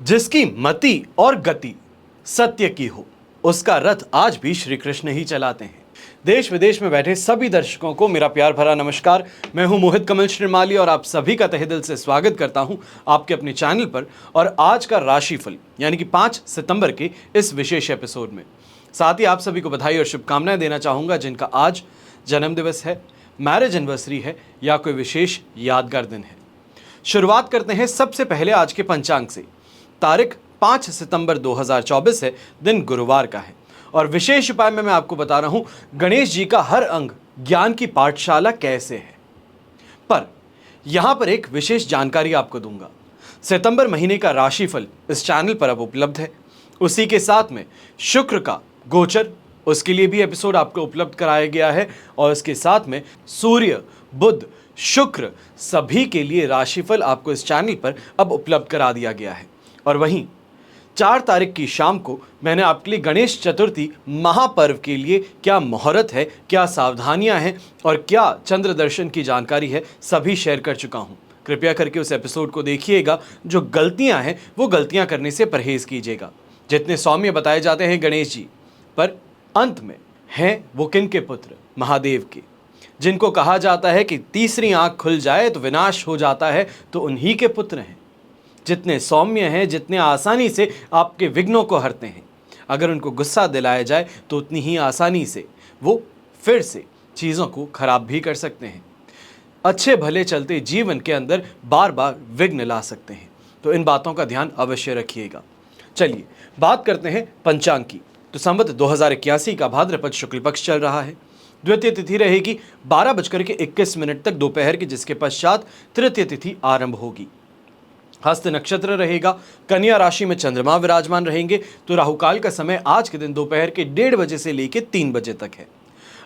जिसकी मति और गति सत्य की हो, उसका रथ आज भी श्री कृष्ण ही चलाते हैं। देश विदेश में बैठे सभी दर्शकों को मेरा प्यार भरा नमस्कार। मैं हूं मोहित कमल श्रीमाली और आप सभी का तहे दिल से स्वागत करता हूं आपके अपने चैनल पर और आज का राशिफल यानी कि 5 सितंबर के इस विशेष एपिसोड में। साथ ही आप सभी को बधाई और शुभकामनाएं देना चाहूंगा जिनका आज जन्मदिवस है, मैरिज एनिवर्सरी है या कोई विशेष यादगार दिन है। शुरुआत करते हैं सबसे पहले आज के पंचांग से। तारीख 5 सितंबर 2024 है, दिन गुरुवार का है और विशेष उपाय में मैं आपको बता रहा हूं गणेश जी का हर अंग ज्ञान की पाठशाला कैसे है। पर यहां पर एक विशेष जानकारी आपको दूंगा। सितंबर महीने का राशिफल इस चैनल पर अब उपलब्ध है। उसी के साथ में शुक्र का गोचर, उसके लिए भी एपिसोड आपको उपलब्ध कराया गया है और इसके साथ में सूर्य, बुध, शुक्र सभी के लिए राशिफल आपको इस चैनल पर अब उपलब्ध करा दिया गया है। और वहीं 4 तारीख की शाम को मैंने आपके लिए गणेश चतुर्थी महापर्व के लिए क्या मुहूर्त है, क्या सावधानियां हैं और क्या चंद्र दर्शन की जानकारी है, सभी शेयर कर चुका हूं। कृपया करके उस एपिसोड को देखिएगा। जो गलतियां हैं वो गलतियां करने से परहेज कीजिएगा। जितने सौम्य बताए जाते हैं गणेश जी, पर अंत में हैं वो किन के पुत्र? महादेव के, जिनको कहा जाता है कि तीसरी आंख खुल जाए तो विनाश हो जाता है, तो उन्हीं के पुत्र हैं। जितने सौम्य हैं, जितने आसानी से आपके विघ्नों को हरते हैं, अगर उनको गुस्सा दिलाया जाए तो उतनी ही आसानी से वो फिर से चीज़ों को खराब भी कर सकते हैं। अच्छे भले चलते जीवन के अंदर बार बार विघ्न ला सकते हैं। तो इन बातों का ध्यान अवश्य रखिएगा। चलिए बात करते हैं पंचांग की। तो संवत 2081 का भाद्रपद शुक्ल पक्ष चल रहा है। द्वितीय तिथि रहेगी 12:21 तक दोपहर की, जिसके पश्चात तृतीय तिथि आरंभ होगी। हस्त नक्षत्र रहेगा। कन्या राशि में चंद्रमा विराजमान रहेंगे। तो राहुकाल का समय आज के दिन दोपहर के 1:30 बजे से लेकर 3 बजे तक है।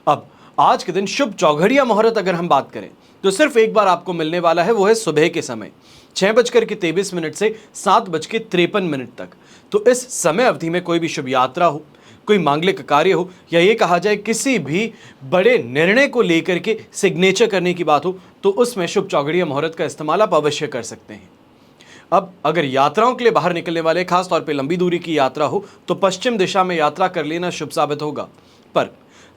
अब आज के दिन शुभ चौघड़िया मुहूर्त अगर हम बात करें तो सिर्फ एक बार आपको मिलने वाला है, वो है सुबह के समय 6:23 से 7:53 तक। तो इस समय अवधि में कोई भी शुभ यात्रा हो, कोई मांगलिक कार्य हो या ये कहा जाए किसी भी बड़े निर्णय को लेकर के सिग्नेचर करने की बात हो, तो उसमें शुभ चौघड़िया मुहूर्त का इस्तेमाल आप अवश्य कर सकते हैं। अब अगर यात्राओं के लिए बाहर निकलने वाले, खास तौर पे लंबी दूरी की यात्रा हो, तो पश्चिम दिशा में यात्रा कर लेना शुभ साबित होगा। पर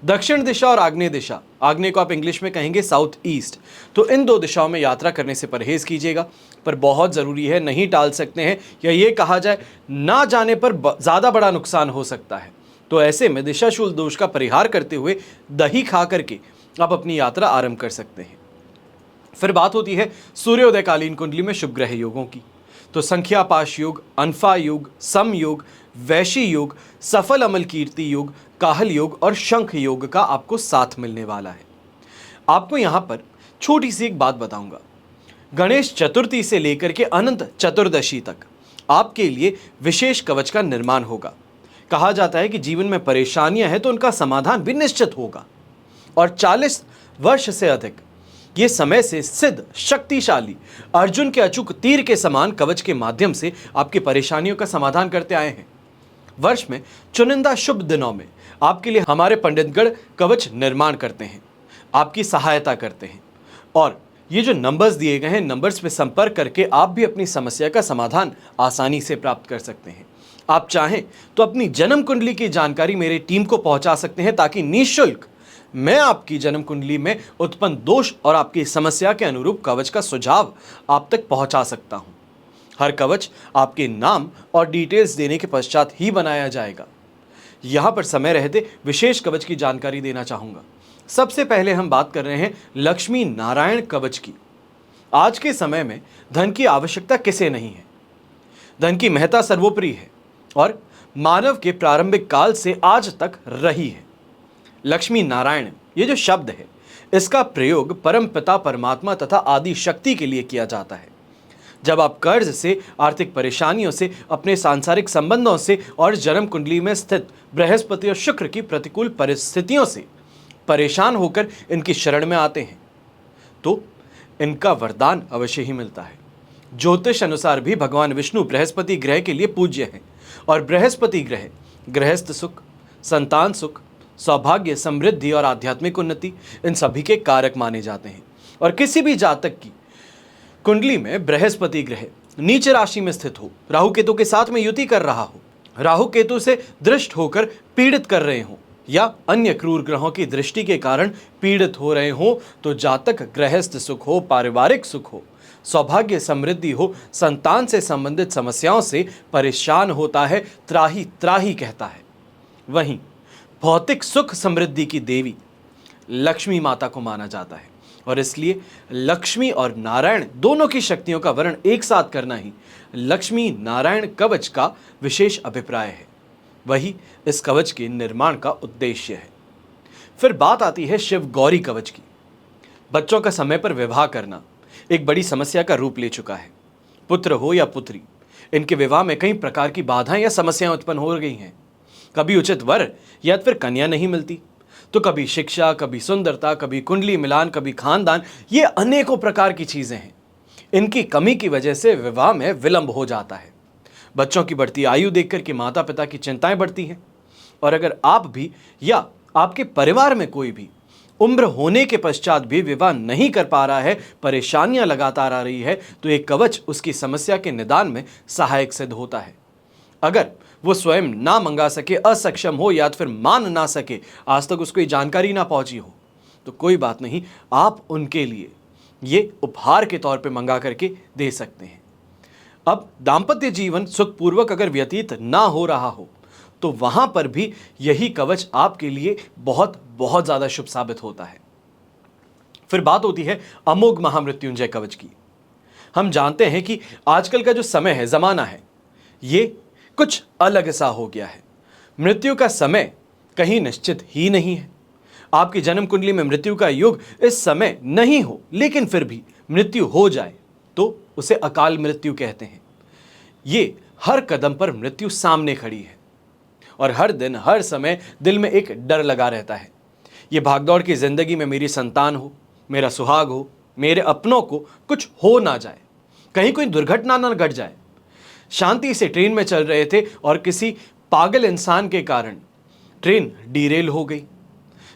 दक्षिण दिशा और आग्नेय दिशा, आग्नेय को आप इंग्लिश में कहेंगे साउथ ईस्ट, तो इन 2 दिशाओं में यात्रा करने से परहेज कीजिएगा। पर बहुत ज़रूरी है, नहीं टाल सकते हैं, या ये कहा जाए ना जाने पर ज़्यादा बड़ा नुकसान हो सकता है। तो ऐसे में दिशाशूल दोष का परिहार करते हुए दही खा करके आप अपनी यात्रा आरंभ कर सकते हैं। फिर बात होती है सूर्योदयकालीन कुंडली में शुभ ग्रह योगों की। तो संख्या पाश योग, अनफा योग, सम योग, वैशी योग, सफल अमल कीर्ति योग, काहल योग और शंख योग का आपको साथ मिलने वाला है। आपको यहां पर छोटी सी एक बात बताऊंगा। गणेश चतुर्थी से लेकर के अनंत चतुर्दशी तक आपके लिए विशेष कवच का निर्माण होगा। कहा जाता है कि जीवन में परेशानियां हैं तो उनका समाधान भी निश्चित होगा। और 40 वर्ष से अधिक ये समय से सिद्ध शक्तिशाली अर्जुन के अचूक तीर के समान कवच के माध्यम से आपकी परेशानियों का समाधान करते आए हैं। वर्ष में चुनिंदा शुभ दिनों में आपके लिए हमारे पंडितगण कवच निर्माण करते हैं, आपकी सहायता करते हैं। और ये जो नंबर्स दिए गए हैं, नंबर्स पे संपर्क करके आप भी अपनी समस्या का समाधान आसानी से प्राप्त कर सकते हैं। आप चाहें तो अपनी जन्म कुंडली की जानकारी मेरी टीम को पहुंचा सकते हैं, ताकि निःशुल्क मैं आपकी जन्म कुंडली में उत्पन्न दोष और आपकी समस्या के अनुरूप कवच का सुझाव आप तक पहुंचा सकता हूं। हर कवच आपके नाम और डिटेल्स देने के पश्चात ही बनाया जाएगा। यहां पर समय रहते विशेष कवच की जानकारी देना चाहूंगा। सबसे पहले हम बात कर रहे हैं लक्ष्मी नारायण कवच की। आज के समय में धन की आवश्यकता किसे नहीं है? धन की महत्ता सर्वोपरि है और मानव के प्रारंभिक काल से आज तक रही है। लक्ष्मी नारायण ये जो शब्द है, इसका प्रयोग परम पिता परमात्मा तथा आदि शक्ति के लिए किया जाता है। जब आप कर्ज से, आर्थिक परेशानियों से, अपने सांसारिक संबंधों से और जन्म कुंडली में स्थित बृहस्पति और शुक्र की प्रतिकूल परिस्थितियों से परेशान होकर इनकी शरण में आते हैं, तो इनका वरदान अवश्य ही मिलता है। ज्योतिष अनुसार भी भगवान विष्णु बृहस्पति ग्रह के लिए पूज्य हैं और बृहस्पति ग्रह गृहस्थ सुख, संतान सुख, सौभाग्य, समृद्धि और आध्यात्मिक उन्नति इन सभी के कारक माने जाते हैं। और किसी भी जातक की कुंडली में बृहस्पति ग्रह नीचे राशि में स्थित हो, राहु केतु के साथ में युति कर रहा हो, राहु केतु से दृष्ट होकर पीड़ित कर रहे हो, या अन्य क्रूर ग्रहों की दृष्टि के कारण पीड़ित हो रहे हो, तो जातक गृहस्थ सुख हो, पारिवारिक सुख हो, सौभाग्य समृद्धि हो, संतान से संबंधित समस्याओं से परेशान होता है, त्राही त्राही कहता है। वहीं भौतिक सुख समृद्धि की देवी लक्ष्मी माता को माना जाता है, और इसलिए लक्ष्मी और नारायण दोनों की शक्तियों का वर्ण एक साथ करना ही लक्ष्मी नारायण कवच का विशेष अभिप्राय है। वही इस कवच के निर्माण का उद्देश्य है। फिर बात आती है शिव गौरी कवच की। बच्चों का समय पर विवाह करना एक बड़ी समस्या का रूप ले चुका है। पुत्र हो या पुत्री, इनके विवाह में कई प्रकार की बाधाएं या समस्याएं उत्पन्न हो गई हैं। कभी उचित वर या फिर कन्या नहीं मिलती, तो कभी शिक्षा, कभी सुंदरता, कभी कुंडली मिलान, कभी खानदान, ये अनेकों प्रकार की चीजें हैं। इनकी कमी की वजह से विवाह में विलंब हो जाता है। बच्चों की बढ़ती आयु देखकर के माता पिता की चिंताएं बढ़ती हैं। और अगर आप भी या आपके परिवार में कोई भी उम्र होने के पश्चात भी विवाह नहीं कर पा रहा है, परेशानियां लगातार आ रही है, तो एक कवच उसकी समस्या के निदान में सहायक सिद्ध होता है। अगर वो स्वयं ना मंगा सके, असक्षम हो या फिर मान ना सके, आज तक उसको ये जानकारी ना पहुंची हो, तो कोई बात नहीं, आप उनके लिए ये उपहार के तौर पे मंगा करके दे सकते हैं। अब दाम्पत्य जीवन सुखपूर्वक अगर व्यतीत ना हो रहा हो, तो वहां पर भी यही कवच आपके लिए बहुत बहुत ज्यादा शुभ साबित होता है। फिर बात होती है अमोघ महामृत्युंजय कवच की। हम जानते हैं कि आजकल का जो समय है, जमाना है, ये कुछ अलग सा हो गया है। मृत्यु का समय कहीं निश्चित ही नहीं है। आपकी जन्म कुंडली में मृत्यु का युग इस समय नहीं हो, लेकिन फिर भी मृत्यु हो जाए तो उसे अकाल मृत्यु कहते हैं। ये हर कदम पर मृत्यु सामने खड़ी है, और हर दिन हर समय दिल में एक डर लगा रहता है। ये भागदौड़ की जिंदगी में मेरी संतान हो, मेरा सुहाग हो, मेरे अपनों को कुछ हो ना जाए, कहीं कोई दुर्घटना ना घट जाए। शांति से ट्रेन में चल रहे थे और किसी पागल इंसान के कारण ट्रेन डीरेल हो गई।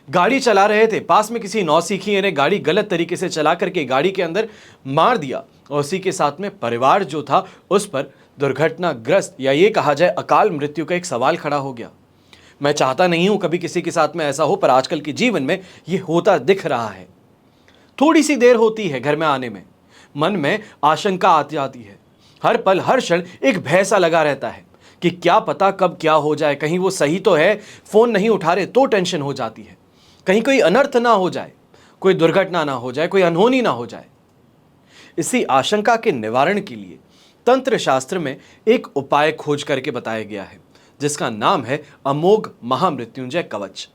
गाड़ी चला रहे थे, पास में किसी नौसिखिए ने गाड़ी गलत तरीके से चला करके गाड़ी के अंदर मार दिया, और उसी के साथ में परिवार जो था उस पर दुर्घटनाग्रस्त या ये कहा जाए अकाल मृत्यु का एक सवाल खड़ा हो गया। मैं चाहता नहीं हूं कभी किसी के साथ में ऐसा हो, पर आजकल के जीवन में ये होता दिख रहा है। थोड़ी सी देर होती है घर में आने में, मन में आशंका आती जाती है। हर पल हर क्षण एक भय सा लगा रहता है कि क्या पता कब क्या हो जाए, कहीं वो सही तो है, फोन नहीं उठा रहे तो टेंशन हो जाती है, कहीं कोई अनर्थ ना हो जाए, कोई दुर्घटना ना हो जाए, कोई अनहोनी ना हो जाए। इसी आशंका के निवारण के लिए तंत्र शास्त्र में एक उपाय खोज करके बताया गया है, जिसका नाम है अमोघ महामृत्युंजय कवच।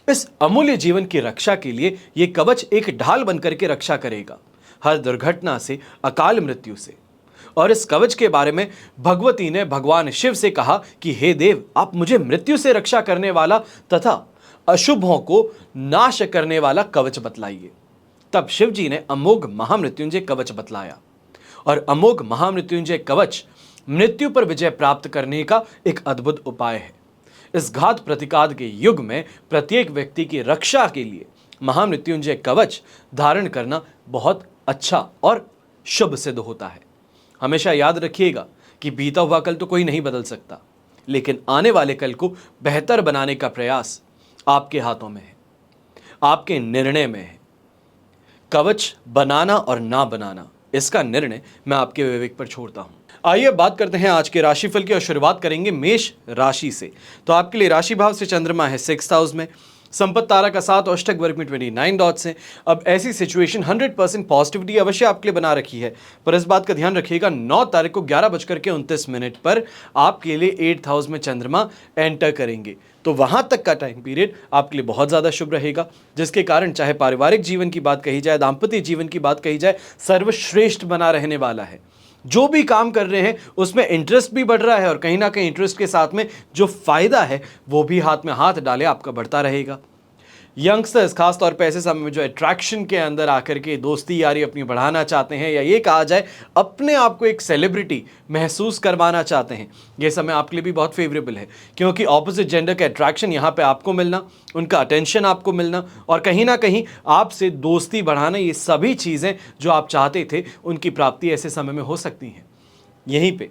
इस अमूल्य जीवन की रक्षा के लिए यह कवच एक ढाल बनकर के रक्षा करेगा, हर दुर्घटना से, अकाल मृत्यु से। और इस कवच के बारे में भगवती ने भगवान शिव से कहा कि हे देव, आप मुझे मृत्यु से रक्षा करने वाला तथा अशुभों को नाश करने वाला कवच बतलाइए। तब शिव जी ने अमोघ महामृत्युंजय कवच बतलाया, और अमोघ महामृत्युंजय कवच मृत्यु पर विजय प्राप्त करने का एक अद्भुत उपाय है। इस घात प्रतिघात के युग में प्रत्येक व्यक्ति की रक्षा के लिए महामृत्युंजय कवच धारण करना बहुत अच्छा और शुभ सिद्ध होता है। हमेशा याद रखिएगा कि बीता हुआ कल तो कोई नहीं बदल सकता, लेकिन आने वाले कल को बेहतर बनाने का प्रयास आपके हाथों में है, आपके निर्णय में है। कवच बनाना और ना बनाना, इसका निर्णय मैं आपके विवेक पर छोड़ता हूं। आइए बात करते हैं आज के राशिफल की, और शुरुआत करेंगे मेष राशि से। तो आपके लिए राशि भाव से चंद्रमा है 6th हाउस में, संपत्ति तारा का 7 और अष्टक वर्ग में 29 डॉट्स हैं। अब ऐसी सिचुएशन 100% पॉजिटिविटी अवश्य आपके लिए बना रखी है, पर इस बात का ध्यान रखिएगा 9 तारीख को 11:29 पर आपके लिए 8th हाउस में चंद्रमा एंटर करेंगे, तो वहां तक का टाइम पीरियड आपके लिए बहुत ज़्यादा शुभ रहेगा, जिसके कारण चाहे पारिवारिक जीवन की बात कही जाए, दाम्पत्य जीवन की बात कही जाए, सर्वश्रेष्ठ बना रहने वाला है। जो भी काम कर रहे हैं उसमें इंटरेस्ट भी बढ़ रहा है, और कहीं ना कहीं इंटरेस्ट के साथ में जो फायदा है वो भी हाथ में हाथ डाले आपका बढ़ता रहेगा। यंगस्टर्स खास तौर पे ऐसे समय में जो अट्रैक्शन के अंदर आकर के दोस्ती यारी अपनी बढ़ाना चाहते हैं, या ये कहा जाए अपने आप को एक सेलिब्रिटी महसूस करवाना चाहते हैं, ये समय आपके लिए भी बहुत फेवरेबल है, क्योंकि ऑपोजिट जेंडर के अट्रैक्शन यहाँ पे आपको मिलना, उनका अटेंशन आपको मिलना, और कहीं ना कहीं आपसे दोस्ती बढ़ाना, ये सभी चीज़ें जो आप चाहते थे उनकी प्राप्ति ऐसे समय में हो सकती हैं। यहीं पे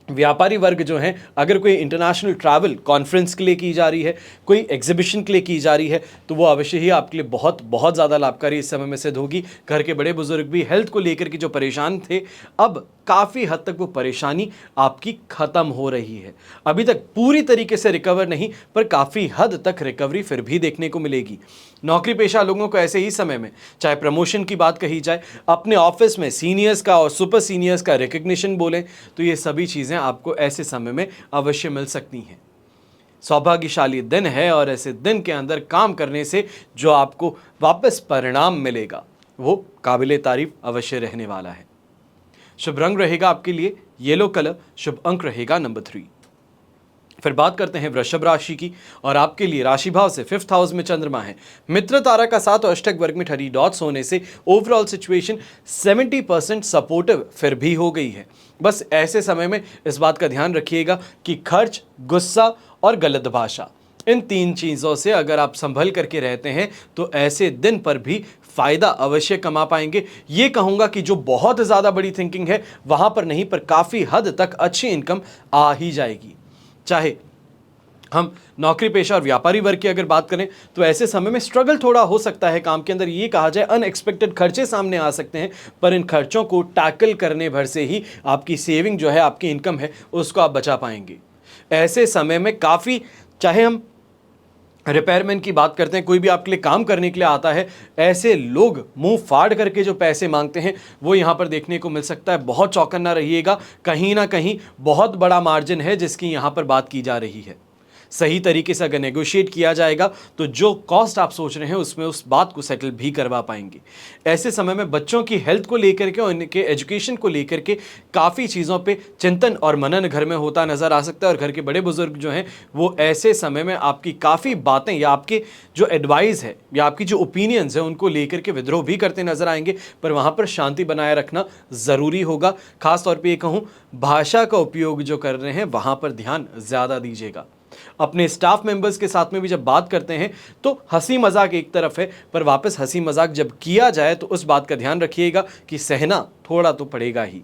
व्यापारी वर्ग जो है, अगर कोई इंटरनेशनल ट्रैवल कॉन्फ्रेंस के लिए की जा रही है, कोई एग्जीबिशन के लिए की जा रही है, तो वो अवश्य ही आपके लिए बहुत बहुत ज़्यादा लाभकारी इस समय में सिद्ध होगी। घर के बड़े बुजुर्ग भी हेल्थ को लेकर के जो परेशान थे, अब काफ़ी हद तक वो परेशानी आपकी ख़त्म हो रही है। अभी तक पूरी तरीके से रिकवर नहीं, पर काफ़ी हद तक रिकवरी फिर भी देखने को मिलेगी। नौकरी पेशा लोगों को ऐसे ही समय में, चाहे प्रमोशन की बात कही जाए, अपने ऑफिस में सीनियर्स का और सुपर सीनियर्स का रिकग्निशन बोलें, तो ये सभी चीज़ें आपको ऐसे समय में अवश्य मिल सकती हैं। सौभाग्यशाली दिन है और ऐसे दिन के अंदर काम करने से जो आपको वापस परिणाम मिलेगा वो काबिले तारीफ अवश्य रहने वाला है। शुभ रंग रहेगा आपके लिए येलो कलर, शुभ अंक रहेगा नंबर 3। फिर बात करते हैं वृषभ राशि की, और आपके लिए राशि भाव से 5th हाउस में चंद्रमा है। मित्र तारा का साथ और अष्टक वर्ग में 30 डॉट्स होने से ओवरऑल सिचुएशन 70% सपोर्टिव फिर भी हो गई है। बस ऐसे समय में इस बात का ध्यान रखिएगा कि खर्च, गुस्सा और गलत भाषा, इन 3 चीज़ों से अगर आप संभल करके रहते हैं तो ऐसे दिन पर भी फायदा अवश्य कमा पाएंगे। ये कहूँगा कि जो बहुत ज़्यादा बड़ी थिंकिंग है वहाँ पर नहीं, पर काफ़ी हद तक अच्छी इनकम आ ही जाएगी। चाहे हम नौकरी पेशा और व्यापारी वर्ग की अगर बात करें तो ऐसे समय में स्ट्रगल थोड़ा हो सकता है काम के अंदर, ये कहा जाए अनएक्सपेक्टेड खर्चे सामने आ सकते हैं, पर इन खर्चों को टैकल करने भर से ही आपकी सेविंग जो है, आपकी इनकम है, उसको आप बचा पाएंगे। ऐसे समय में काफ़ी, चाहे हम रिपेयरमैन की बात करते हैं, कोई भी आपके लिए काम करने के लिए आता है, ऐसे लोग मुंह फाड़ करके जो पैसे मांगते हैं वो यहाँ पर देखने को मिल सकता है। बहुत चौकन्ना रहिएगा, कहीं ना कहीं बहुत बड़ा मार्जिन है जिसकी यहाँ पर बात की जा रही है। सही तरीके से अगर नेगोशिएट किया जाएगा तो जो कॉस्ट आप सोच रहे हैं उसमें उस बात को सेटल भी करवा पाएंगे। ऐसे समय में बच्चों की हेल्थ को लेकर के और इनके एजुकेशन को लेकर के काफ़ी चीज़ों पे चिंतन और मनन घर में होता नज़र आ सकता है, और घर के बड़े बुजुर्ग जो हैं वो ऐसे समय में आपकी काफ़ी बातें या आपके जो एडवाइस है या आपकी जो ओपिनियंस है उनको लेकर के विद्रोह भी करते नजर आएंगे, पर वहाँ पर शांति बनाए रखना ज़रूरी होगा। खास तौर पर ये कहूँ, भाषा का उपयोग जो कर रहे हैं वहाँ पर ध्यान ज़्यादा दीजिएगा। अपने स्टाफ मेंबर्स के साथ में भी जब बात करते हैं तो हंसी मजाक एक तरफ है, पर वापस हंसी मजाक जब किया जाए तो उस बात का ध्यान रखिएगा कि सहना थोड़ा तो पड़ेगा ही।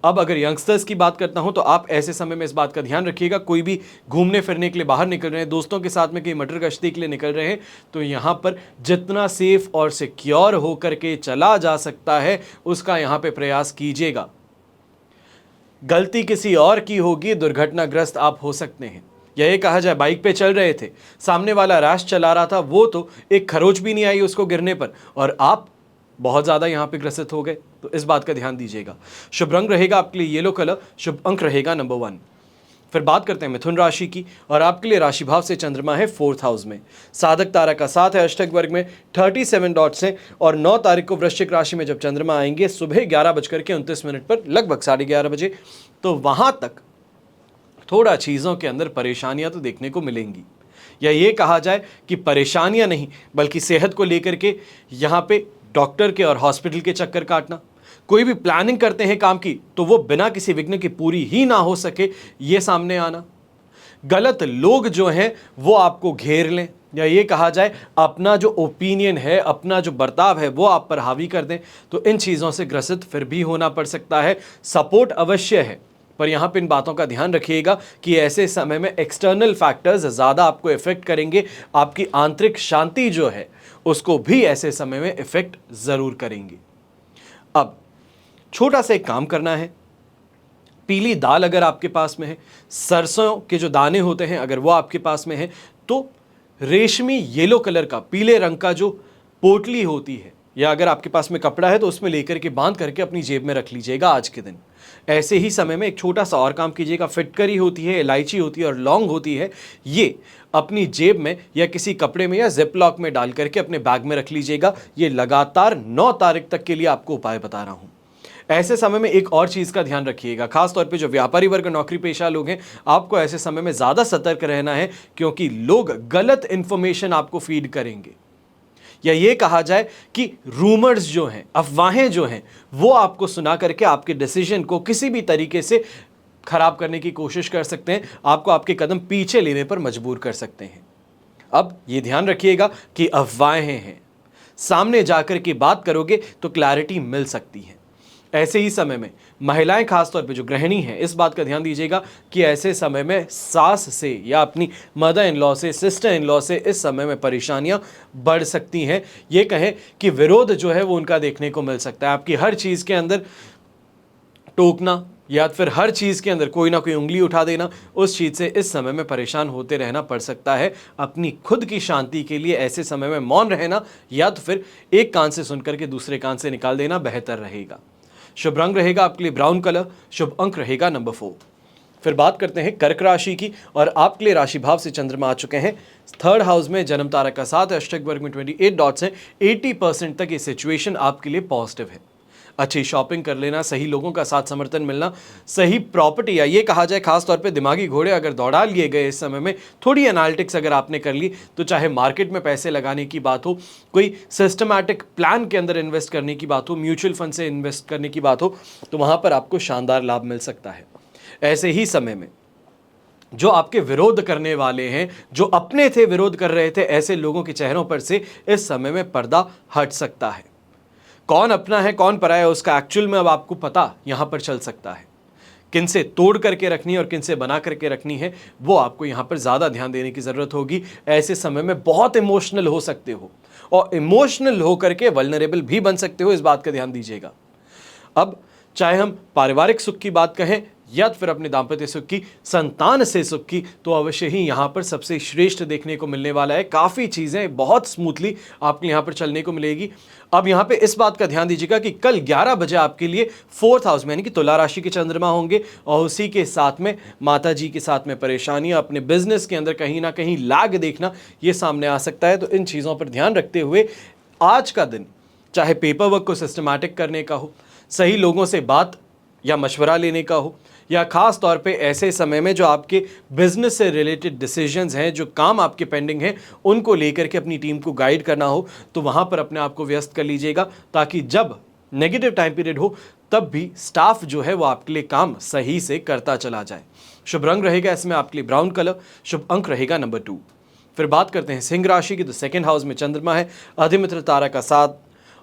अब अगर यंगस्टर्स की बात करता हूं तो आप ऐसे समय में इस बात का ध्यान रखिएगा, कोई भी घूमने फिरने के लिए बाहर निकल रहे हैं, दोस्तों के साथ में कहीं मटर गश्ती के लिए निकल रहे हैं, तो यहाँ पर जितना सेफ और सिक्योर होकर के चला जा सकता है उसका यहाँ पे प्रयास कीजिएगा। गलती किसी और की होगी, दुर्घटनाग्रस्त आप हो सकते हैं। या ये कहा जाए, बाइक पे चल रहे थे, सामने वाला रैश चला रहा था, वो तो एक खरोच भी नहीं आई उसको गिरने पर, और आप बहुत ज़्यादा यहाँ पे ग्रसित हो गए, तो इस बात का ध्यान दीजिएगा। शुभ रंग रहेगा आपके लिए येलो कलर, शुभ अंक रहेगा नंबर 1। फिर बात करते हैं मिथुन राशि की, और आपके लिए राशि भाव से चंद्रमा है 4th हाउस में। साधक तारा का साथ है, अष्टक वर्ग में 37 डॉट्स हैं, और 9 तारीख को वृश्चिक राशि में जब चंद्रमा आएंगे सुबह 11:29 पर, लगभग 11:30 बजे, तो वहां तक थोड़ा चीज़ों के अंदर परेशानियां तो देखने को मिलेंगी। या ये कहा जाए कि परेशानियां नहीं, बल्कि सेहत को लेकर के यहाँ पे डॉक्टर के और हॉस्पिटल के चक्कर काटना, कोई भी प्लानिंग करते हैं काम की तो वो बिना किसी विघ्न के पूरी ही ना हो सके, ये सामने आना, गलत लोग जो हैं वो आपको घेर लें, या ये कहा जाए अपना जो ओपिनियन है, अपना जो बर्ताव है वो आप पर हावी कर दें, तो इन चीज़ों से ग्रसित फिर भी होना पड़ सकता है। सपोर्ट अवश्य है, पर यहाँ पे इन बातों का ध्यान रखिएगा कि ऐसे समय में एक्सटर्नल फैक्टर्स ज़्यादा आपको इफेक्ट करेंगे, आपकी आंतरिक शांति जो है उसको भी ऐसे समय में इफेक्ट ज़रूर करेंगे। अब छोटा सा एक काम करना है, पीली दाल अगर आपके पास में है, सरसों के जो दाने होते हैं अगर वो आपके पास में है, तो रेशमी येलो कलर का, पीले रंग का जो पोटली होती है, या अगर आपके पास में कपड़ा है तो उसमें लेकर के बांध करके अपनी जेब में रख लीजिएगा आज के दिन। ऐसे ही समय में एक छोटा सा और काम कीजिएगा, फिटकरी होती है, इलायची होती है और लौंग होती है, ये अपनी जेब में या किसी कपड़े में या जिप लॉक में डाल करके अपने बैग में रख लीजिएगा। ये लगातार 9 तारीख तक के लिए आपको उपाय बता रहा हूं। ऐसे समय में एक और चीज़ का ध्यान रखिएगा, खासतौर पे जो व्यापारी वर्ग, नौकरी पेशा लोग हैं, आपको ऐसे समय में ज़्यादा सतर्क रहना है, क्योंकि लोग गलत इंफॉर्मेशन आपको फीड करेंगे, या ये कहा जाए कि रूमर्स जो हैं, अफवाहें जो हैं, वो आपको सुना करके आपके डिसीजन को किसी भी तरीके से खराब करने की कोशिश कर सकते हैं, आपको आपके कदम पीछे लेने पर मजबूर कर सकते हैं। अब ये ध्यान रखिएगा कि अफवाहें हैं, सामने जाकर के बात करोगे तो क्लैरिटी मिल सकती है। ऐसे ही समय में महिलाएं खासतौर पे जो गृहिणी हैं, इस बात का ध्यान दीजिएगा कि ऐसे समय में सास से या अपनी मदर इन लॉ से, सिस्टर इन लॉ से इस समय में परेशानियां बढ़ सकती हैं। ये कहें कि विरोध जो है वो उनका देखने को मिल सकता है। आपकी हर चीज़ के अंदर टोकना या फिर हर चीज़ के अंदर कोई ना कोई उंगली उठा देना, उस चीज़ से इस समय में परेशान होते रहना पड़ सकता है। अपनी खुद की शांति के लिए ऐसे समय में मौन रहना या तो फिर एक कान से सुनकर के दूसरे कान से निकाल देना बेहतर रहेगा। शुभ रंग रहेगा आपके लिए ब्राउन कलर, शुभ अंक रहेगा नंबर 4। फिर बात करते हैं कर्क राशि की, और आपके लिए राशि भाव से चंद्रमा आ चुके हैं 3rd हाउस में, जन्म तारा का 7 है, अष्टक वर्ग में 28 डॉट्स हैं। 80% तक ये सिचुएशन आपके लिए पॉजिटिव है। अच्छी शॉपिंग कर लेना, सही लोगों का साथ समर्थन मिलना, सही प्रॉपर्टी या ये कहा जाए खास तौर पे दिमागी घोड़े अगर दौड़ा लिए गए इस समय में, थोड़ी एनालिटिक्स अगर आपने कर ली, तो चाहे मार्केट में पैसे लगाने की बात हो, कोई सिस्टमैटिक प्लान के अंदर इन्वेस्ट करने की बात हो, म्यूचुअल फंड से इन्वेस्ट करने की बात हो, तो वहाँ पर आपको शानदार लाभ मिल सकता है। ऐसे ही समय में जो आपके विरोध करने वाले हैं, जो अपने थे विरोध कर रहे थे, ऐसे लोगों के चेहरों पर से इस समय में पर्दा हट सकता है। कौन अपना है कौन पराया है उसका एक्चुअल में अब आपको पता यहां पर चल सकता है। किन से तोड़ करके रखनी है और किन से बना करके रखनी है, वो आपको यहां पर ज़्यादा ध्यान देने की ज़रूरत होगी। ऐसे समय में बहुत इमोशनल हो सकते हो और इमोशनल होकर के वल्नरेबल भी बन सकते हो, इस बात का ध्यान दीजिएगा। अब चाहे हम पारिवारिक सुख की बात कहें या फिर अपने दाम्पत्य सुख की, संतान से सुख की, तो अवश्य ही यहाँ पर सबसे श्रेष्ठ देखने को मिलने वाला है। काफ़ी चीज़ें बहुत स्मूथली आपको यहाँ पर चलने को मिलेगी। अब यहाँ पे इस बात का ध्यान दीजिएगा कि कल 11 बजे आपके लिए 4th हाउस में यानी कि तुला राशि के चंद्रमा होंगे, और उसी के साथ में माता जी के साथ में परेशानियाँ, अपने बिजनेस के अंदर कहीं ना कहीं लाग देखना, ये सामने आ सकता है। तो इन चीज़ों पर ध्यान रखते हुए आज का दिन चाहे पेपर वर्क को सिस्टमैटिक करने का हो, सही लोगों से बात या मशवरा लेने का हो, या ख़ास तौर पे ऐसे समय में जो आपके बिजनेस से रिलेटेड डिसीजंस हैं, जो काम आपके पेंडिंग हैं, उनको लेकर के अपनी टीम को गाइड करना हो, तो वहाँ पर अपने आप को व्यस्त कर लीजिएगा, ताकि जब नेगेटिव टाइम पीरियड हो तब भी स्टाफ जो है वो आपके लिए काम सही से करता चला जाए। शुभ रंग रहेगा इसमें आपके लिए ब्राउन कलर, शुभ अंक रहेगा नंबर 2। फिर बात करते हैं सिंह राशि की, तो 2nd हाउस में चंद्रमा है, अधिमित्र तारा का 7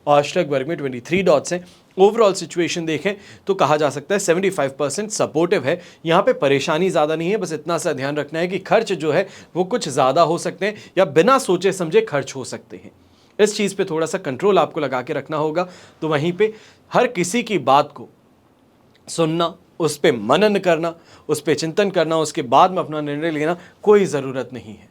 और अष्टक वर्ग में 23 डॉट्स हैं। ओवरऑल सिचुएशन देखें तो कहा जा सकता है 75% सपोर्टिव है। यहाँ पे परेशानी ज़्यादा नहीं है, बस इतना सा ध्यान रखना है कि खर्च जो है वो कुछ ज़्यादा हो सकते हैं या बिना सोचे समझे खर्च हो सकते हैं। इस चीज़ पे थोड़ा सा कंट्रोल आपको लगा के रखना होगा। तो वहीं पे हर किसी की बात को सुनना, उस पर मनन करना, उस पर चिंतन करना, उसके बाद में अपना निर्णय लेना कोई ज़रूरत नहीं है।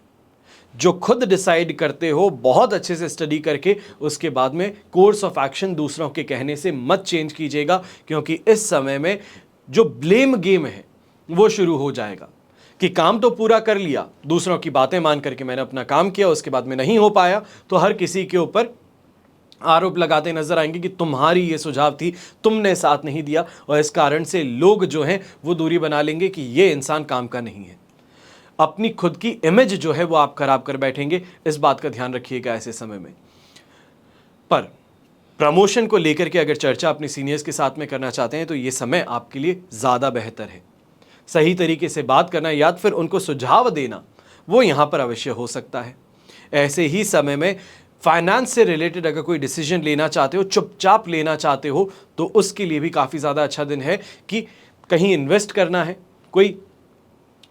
जो खुद डिसाइड करते हो बहुत अच्छे से स्टडी करके उसके बाद में कोर्स ऑफ एक्शन दूसरों के कहने से मत चेंज कीजिएगा, क्योंकि इस समय में जो ब्लेम गेम है वो शुरू हो जाएगा कि काम तो पूरा कर लिया, दूसरों की बातें मान करके मैंने अपना काम किया, उसके बाद में नहीं हो पाया, तो हर किसी के ऊपर आरोप लगाते नजर आएंगे कि तुम्हारी ये सुझाव थी, तुमने साथ नहीं दिया, और इस कारण से लोग जो हैं वो दूरी बना लेंगे कि ये इंसान काम का नहीं है। अपनी खुद की इमेज जो है वो आप खराब कर बैठेंगे, इस बात का ध्यान रखिएगा ऐसे समय में। पर प्रमोशन को लेकर के अगर चर्चा अपने सीनियर्स के साथ में करना चाहते हैं तो ये समय आपके लिए ज़्यादा बेहतर है। सही तरीके से बात करना या फिर उनको सुझाव देना वो यहाँ पर अवश्य हो सकता है। ऐसे ही समय में फाइनेंस से रिलेटेड अगर कोई डिसीजन लेना चाहते हो, चुपचाप लेना चाहते हो, तो उसके लिए भी काफ़ी ज़्यादा अच्छा दिन है कि कहीं इन्वेस्ट करना है, कोई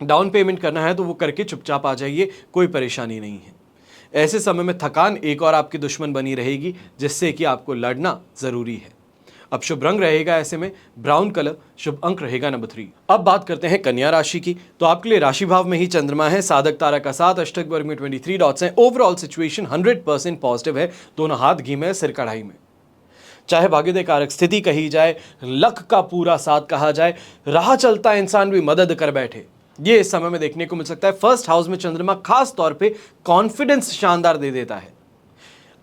डाउन पेमेंट करना है, तो वो करके चुपचाप आ जाइए, कोई परेशानी नहीं है। ऐसे समय में थकान एक और आपकी दुश्मन बनी रहेगी, जिससे कि आपको लड़ना ज़रूरी है। अब शुभ रंग रहेगा ऐसे में ब्राउन कलर, शुभ अंक रहेगा नंबर 3। अब बात करते हैं कन्या राशि की, तो आपके लिए राशि भाव में ही चंद्रमा है, साधक तारा का 7, अष्टक वर्ग में 23 डॉट्स हैं। ओवरऑल सिचुएशन 100% पॉजिटिव है, दोनों हाथ घी में सिर कढ़ाई में। चाहे भाग्योदय कारक स्थिति कही जाए, लक का पूरा साथ कहा जाए, राह चलता इंसान भी मदद कर बैठे, ये इस समय में देखने को मिल सकता है। 1st हाउस में चंद्रमा खास तौर पे कॉन्फिडेंस शानदार दे देता है।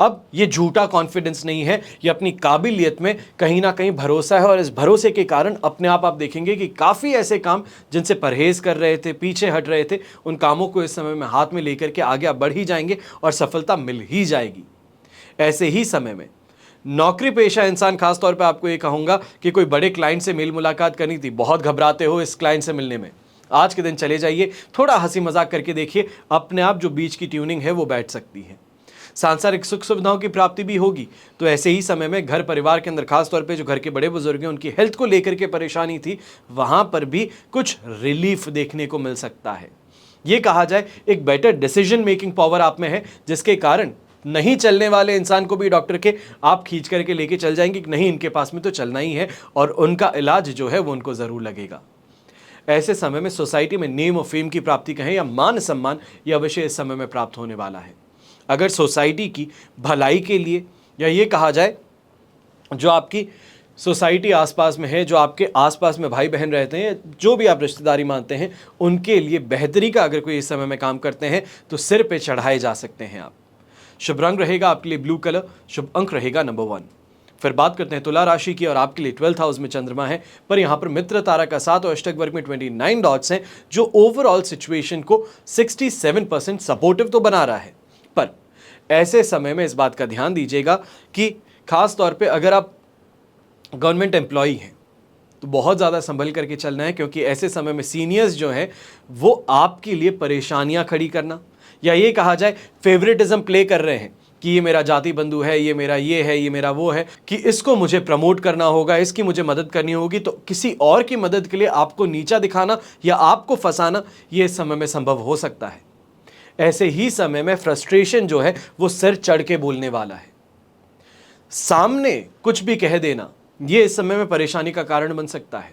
अब ये झूठा कॉन्फिडेंस नहीं है, ये अपनी काबिलियत में कहीं ना कहीं भरोसा है, और इस भरोसे के कारण अपने आप देखेंगे कि काफ़ी ऐसे काम जिनसे परहेज कर रहे थे, पीछे हट रहे थे, उन कामों को इस समय में हाथ में लेकर के आगे आप बढ़ ही जाएंगे और सफलता मिल ही जाएगी। ऐसे ही समय में नौकरी पेशा इंसान, खास तौर पे आपको ये कहूँगा कि कोई बड़े क्लाइंट से मेल मुलाकात करनी थी, बहुत घबराते हो इस क्लाइंट से मिलने में, आज के दिन चले जाइए, थोड़ा हंसी मजाक करके देखिए, अपने आप जो बीच की ट्यूनिंग है वो बैठ सकती है। सांसारिक सुख सुविधाओं की प्राप्ति भी होगी। तो ऐसे ही समय में घर परिवार के अंदर खास तौर पे जो घर के बड़े बुजुर्ग हैं उनकी हेल्थ को लेकर के परेशानी थी, वहां पर भी कुछ रिलीफ देखने को मिल सकता है। ये कहा जाए एक बेटर डिसीजन मेकिंग पावर आप में है, जिसके कारण नहीं चलने वाले इंसान को भी डॉक्टर के आप खींच करके लेके चल जाएंगे कि नहीं इनके पास में तो चलना ही है, और उनका इलाज जो है वो उनको जरूर लगेगा। ऐसे समय में सोसाइटी में नेम और फेम की प्राप्ति कहें या मान सम्मान, यह अवश्य इस समय में प्राप्त होने वाला है। अगर सोसाइटी की भलाई के लिए, या ये कहा जाए जो आपकी सोसाइटी आसपास में है, जो आपके आसपास में भाई बहन रहते हैं, जो भी आप रिश्तेदारी मानते हैं, उनके लिए बेहतरी का अगर कोई इस समय में काम करते हैं तो सिर पे चढ़ाए जा सकते हैं आप। शुभ रंग रहेगा आपके लिए ब्लू कलर, शुभ अंक रहेगा नंबर 1। फिर बात करते हैं तुला राशि की, और आपके लिए 12th हाउस में चंद्रमा है, पर यहां पर मित्र तारा का 7 और अष्टक वर्ग में 29 डॉट्स हैं, जो ओवरऑल सिचुएशन को 67% सपोर्टिव तो बना रहा है। पर ऐसे समय में इस बात का ध्यान दीजिएगा कि खास तौर पे अगर आप गवर्नमेंट एम्प्लॉई हैं तो बहुत ज़्यादा संभल करके चलना है, क्योंकि ऐसे समय में सीनियर्स जो हैं वो आपके लिए परेशानियां खड़ी करना, या ये कहा जाए फेवरेटिज्म प्ले कर रहे हैं कि ये मेरा जाति बंधु है, ये मेरा ये है, ये मेरा वो है, कि इसको मुझे प्रमोट करना होगा, इसकी मुझे मदद करनी होगी। तो किसी और की मदद के लिए आपको नीचा दिखाना या आपको फंसाना, ये इस समय में संभव हो सकता है। ऐसे ही समय में फ्रस्ट्रेशन जो है वो सिर चढ़ के बोलने वाला है। सामने कुछ भी कह देना ये इस समय में परेशानी का कारण बन सकता है।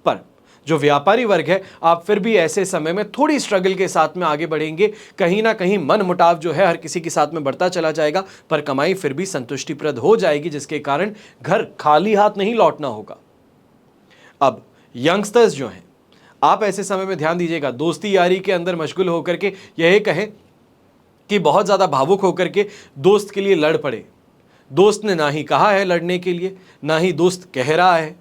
पर जो व्यापारी वर्ग है, आप फिर भी ऐसे समय में थोड़ी स्ट्रगल के साथ में आगे बढ़ेंगे। कहीं ना कहीं मन मुटाव जो है हर किसी के साथ में बढ़ता चला जाएगा, पर कमाई फिर भी संतुष्टिप्रद हो जाएगी, जिसके कारण घर खाली हाथ नहीं लौटना होगा। अब यंगस्टर्स जो हैं, आप ऐसे समय में ध्यान दीजिएगा, दोस्ती यारी के अंदर मशगूल होकर के यह कहें कि बहुत ज़्यादा भावुक होकर के दोस्त के लिए लड़ पड़े। दोस्त ने ना ही कहा है लड़ने के लिए, ना ही दोस्त कह रहा है,